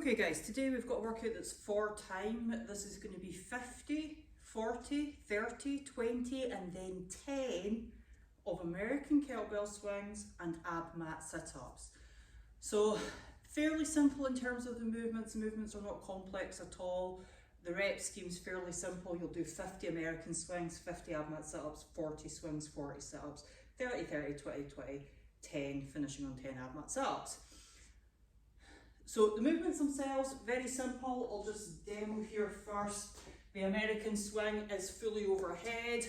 Okay guys, today we've got a workout that's for time. This is going to be 50, 40, 30, 20 and then 10 of American kettlebell swings and ab mat sit-ups. So fairly simple in terms of the movements. The movements are not complex at all. The rep scheme's fairly simple. You'll do 50 American swings, 50 ab mat sit-ups, 40 swings, 40 sit-ups, 30, 30, 20, 20, 10, finishing on 10 ab mat sit-ups. So the movements themselves, very simple. I'll just demo here first. The American swing is fully overhead.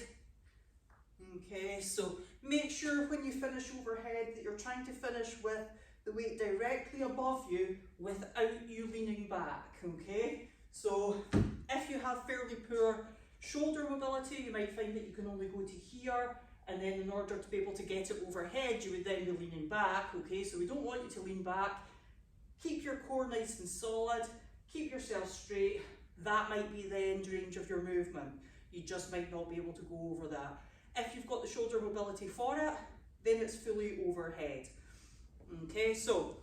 Okay, so make sure when you finish overhead that you're trying to finish with the weight directly above you without you leaning back, okay? So if you have fairly poor shoulder mobility, you might find that you can only go to here, and then in order to be able to get it overhead, you would then be leaning back, okay? So we don't want you to lean back. Keep your core nice and solid, keep yourself straight. That might be the end range of your movement. You just might not be able to go over that. If you've got the shoulder mobility for it, then it's fully overhead. Okay, so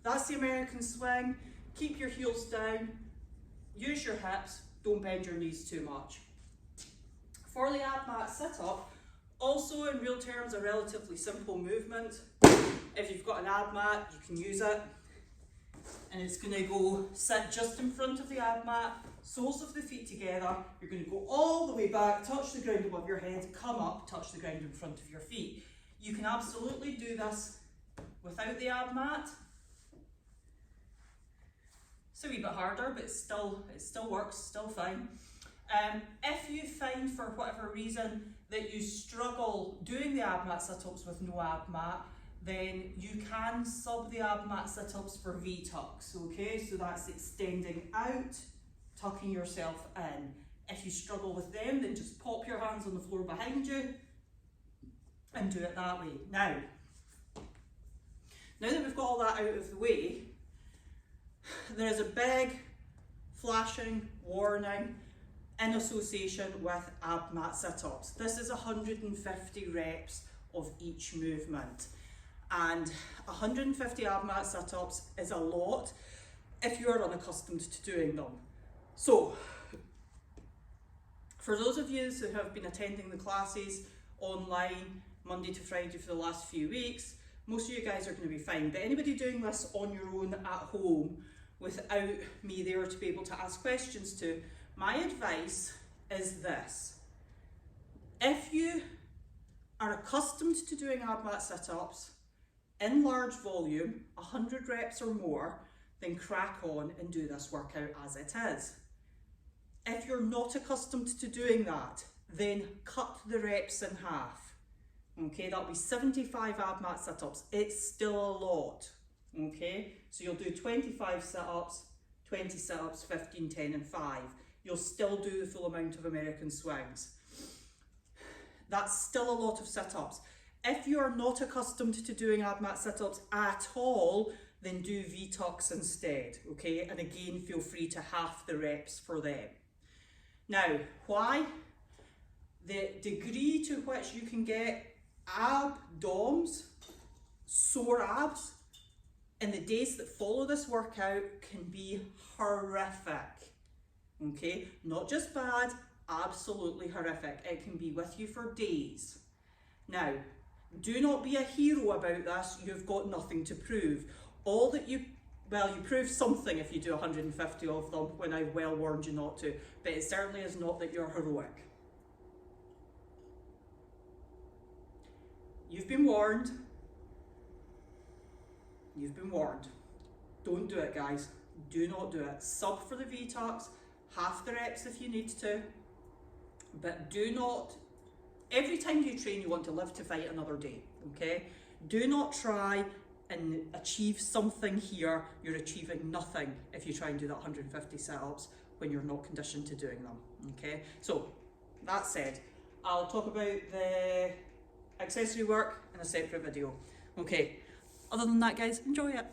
that's the American swing. Keep your heels down, use your hips, don't bend your knees too much. For the ab mat sit-up, also in real terms a relatively simple movement. If you've got an ab mat, you can use it. And it's going to go sit just in front of the ab mat, soles of the feet together. You're going to go all the way back, touch the ground above your head, come up, touch the ground in front of your feet. You can absolutely do this without the ab mat. It's a wee bit harder, but it still works, still fine. If you find for whatever reason that you struggle doing the ab mat sit-ups with no ab mat, then you can sub the ab mat sit-ups for V-tucks, okay? So that's extending out, tucking yourself in. If you struggle with them, then just pop your hands on the floor behind you and do it that way. Now that we've got all that out of the way, there is a big flashing warning in association with ab mat sit-ups. This is 150 reps of each movement. And 150 ab mat sit-ups is a lot if you are unaccustomed to doing them. So, for those of you who have been attending the classes online Monday to Friday for the last few weeks, most of you guys are going to be fine. But anybody doing this on your own at home without me there to be able to ask questions to, my advice is this. If you are accustomed to doing ab mat sit-ups in large volume, 100 reps or more, then crack on and do this workout as it is. If you're not accustomed to doing that, then cut the reps in half. Okay, that'll be 75 ab mat sit-ups. It's still a lot. Okay, so you'll do 25 sit-ups, 20 sit-ups, 15, 10 and 5. You'll still do the full amount of American swings. That's still a lot of sit-ups. If you are not accustomed to doing ab mat sit-ups at all, then do V-tucks instead, okay? And again, feel free to half the reps for them. Now, why? The degree to which you can get ab-doms, sore abs, in the days that follow this workout can be horrific, okay? Not just bad, absolutely horrific. It can be with you for days. Now, do not be a hero about this. You've got nothing to prove. All that you prove something if you do 150 of them when I've well warned you not to, but it certainly is not that you're heroic. You've been warned. You've been warned. Don't do it, guys. Do not do it. Sub for the V-tucks, half the reps if you need to, but do not. Every time you train, you want to live to fight another day, okay? Do not try and achieve something here. You're achieving nothing if you try and do that 150 sit-ups when you're not conditioned to doing them, okay? So, that said, I'll talk about the accessory work in a separate video. Okay, other than that, guys, enjoy it.